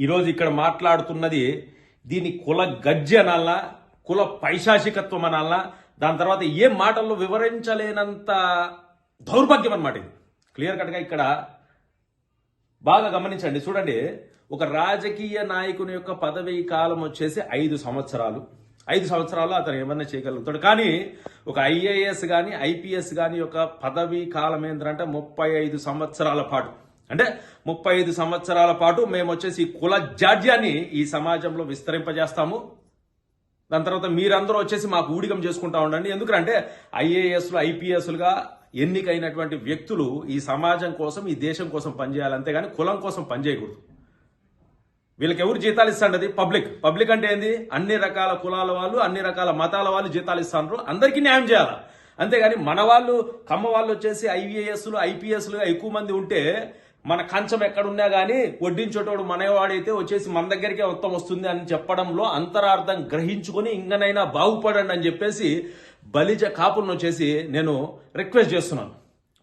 ఈరోజు ఇక్కడ మాట్లాడుతున్నది దీని కుల గజ్జి అనాలనా, కుల పైశాచికత్వం అనాలనా, దాని తర్వాత ఏ మాటల్లో వివరించలేనంత దౌర్భాగ్యం అన్నమాట. ఇది క్లియర్ కట్గా ఇక్కడ బాగా గమనించండి. చూడండి, ఒక రాజకీయ నాయకుని యొక్క పదవీ కాలం వచ్చేసి 5 సంవత్సరాలు. 5 సంవత్సరాలు అతను ఏమన్నా చేయగలుగుతాడు. కానీ ఒక ఐఏఎస్ కానీ ఐపీఎస్ కానీ యొక్క పదవీ కాలం ఏంటంటే 35 సంవత్సరాల పాటు. అంటే 35 సంవత్సరాల పాటు మేము వచ్చేసి కుల జాడ్యాన్ని ఈ సమాజంలో విస్తరింపజేస్తాము. దాని తర్వాత మీరందరూ వచ్చేసి మాకు ఊడిగం చేసుకుంటా ఉండండి. ఎందుకంటే ఐఏఎస్లు ఐపీఎస్లుగా ఎన్నికైనటువంటి వ్యక్తులు ఈ సమాజం కోసం, ఈ దేశం కోసం పనిచేయాలి, అంతేగాని కులం కోసం పనిచేయకూడదు. వీళ్ళకి ఎవరు జీతాలు ఇస్తాండది? పబ్లిక్ అంటే ఏంది? అన్ని రకాల కులాల వాళ్ళు, అన్ని రకాల మతాల వాళ్ళు జీతాలు ఇస్తాండ్రు. అందరికీ న్యాయం చేయాలి. అంతేగాని మన వాళ్ళు, కమ్మ వాళ్ళు వచ్చేసి ఐఏఎస్లు ఐపీఎస్లుగా ఎక్కువ మంది ఉంటే మన కంచం ఎక్కడున్నా కానీ వడ్డించేటోడు మనవాడైతే వచ్చేసి మన దగ్గరికే మొత్తం వస్తుంది అని చెప్పడంలో అంతరార్థం గ్రహించుకొని ఇంకనైనా బాగుపడండి అని చెప్పేసి బలిజ కాపులను వచ్చేసి నేను రిక్వెస్ట్ చేస్తున్నాను.